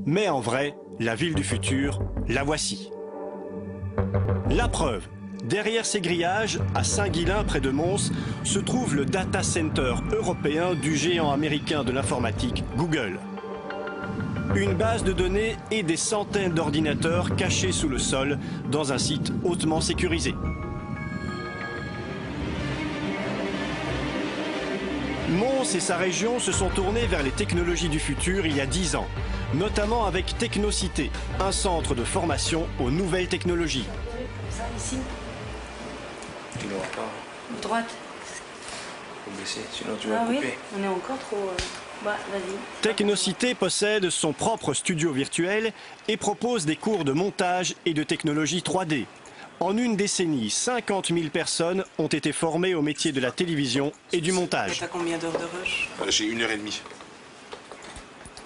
Mais en vrai, la ville du futur, la voici. La preuve, derrière ces grillages, à Saint-Guilain, près de Mons, se trouve le data center européen du géant américain de l'informatique, Google. Une base de données et des centaines d'ordinateurs cachés sous le sol dans un site hautement sécurisé. Mons et sa région se sont tournés vers les technologies du futur il y a 10 ans, notamment avec Technocité, un centre de formation aux nouvelles technologies. Comme ça, ici. Tu ne vois pas. Droite. Faut baisser, sinon tu vas couper. Oui, on est encore trop... Bah, vas-y. Technocité possède son propre studio virtuel et propose des cours de montage et de technologie 3D. En une décennie, 50 000 personnes ont été formées au métier de la télévision et du montage. T'as combien d'heures de rush? J'ai 1h30.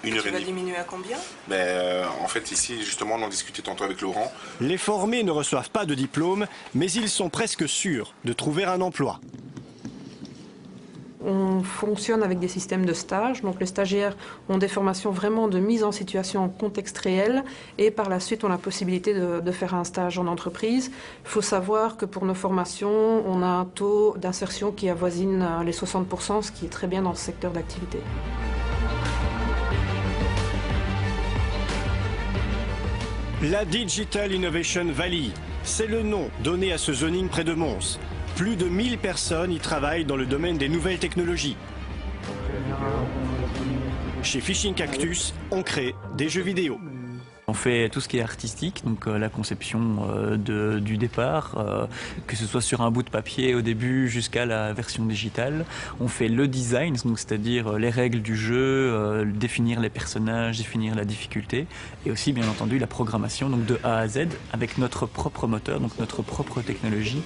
Tu vas diminuer à combien? En fait, ici, justement, on en discutait tantôt avec Laurent. Les formés ne reçoivent pas de diplôme, mais ils sont presque sûrs de trouver un emploi. On fonctionne avec des systèmes de stage, donc les stagiaires ont des formations vraiment de mise en situation en contexte réel et par la suite on a la possibilité de faire un stage en entreprise. Il faut savoir que pour nos formations, on a un taux d'insertion qui avoisine les 60%, ce qui est très bien dans ce secteur d'activité. La Digital Innovation Valley, c'est le nom donné à ce zoning près de Mons. Plus de 1000 personnes y travaillent dans le domaine des nouvelles technologies. Chez Fishing Cactus, on crée des jeux vidéo. On fait tout ce qui est artistique, donc la conception du départ, que ce soit sur un bout de papier au début jusqu'à la version digitale. On fait le design, donc c'est-à-dire les règles du jeu, définir les personnages, définir la difficulté, et aussi bien entendu la programmation, donc de A à Z, avec notre propre moteur, donc notre propre technologie.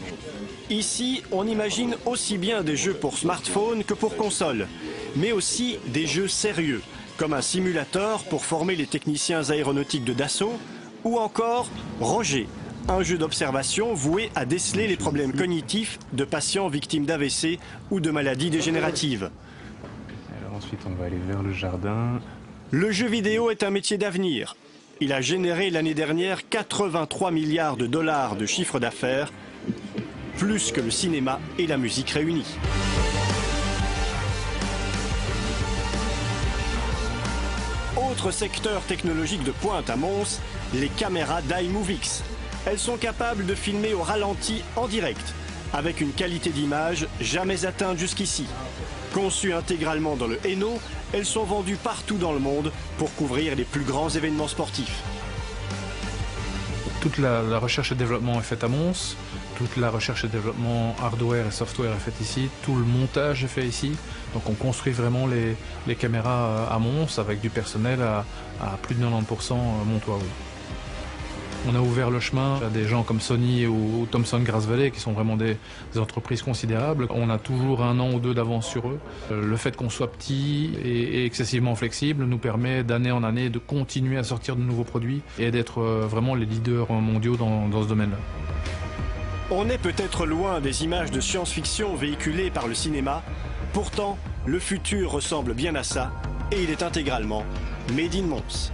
Ici, on imagine aussi bien des jeux pour smartphone que pour console, mais aussi des jeux sérieux, comme un simulateur pour former les techniciens aéronautiques de Dassault, ou encore Roger, un jeu d'observation voué à déceler les problèmes cognitifs de patients victimes d'AVC ou de maladies dégénératives. Alors ensuite, on va aller vers le jardin. Le jeu vidéo est un métier d'avenir. Il a généré l'année dernière 83 milliards de dollars de chiffre d'affaires, plus que le cinéma et la musique réunis. Autre secteur technologique de pointe à Mons, les caméras d'iMovix. Elles sont capables de filmer au ralenti en direct, avec une qualité d'image jamais atteinte jusqu'ici. Conçues intégralement dans le Hainaut, elles sont vendues partout dans le monde pour couvrir les plus grands événements sportifs. Toute la recherche et développement est faite à Mons. Toute la recherche et développement hardware et software est faite ici. Tout le montage est fait ici. Donc on construit vraiment les caméras à Mons avec du personnel à plus de 90% montois. Oui. On a ouvert le chemin à des gens comme Sony ou Thomson Grass Valley qui sont vraiment des entreprises considérables. On a toujours 1 an ou 2 d'avance sur eux. Le fait qu'on soit petit et excessivement flexible nous permet d'année en année de continuer à sortir de nouveaux produits et d'être vraiment les leaders mondiaux dans ce domaine-là. On est peut-être loin des images de science-fiction véhiculées par le cinéma. Pourtant, le futur ressemble bien à ça et il est intégralement made in Mons.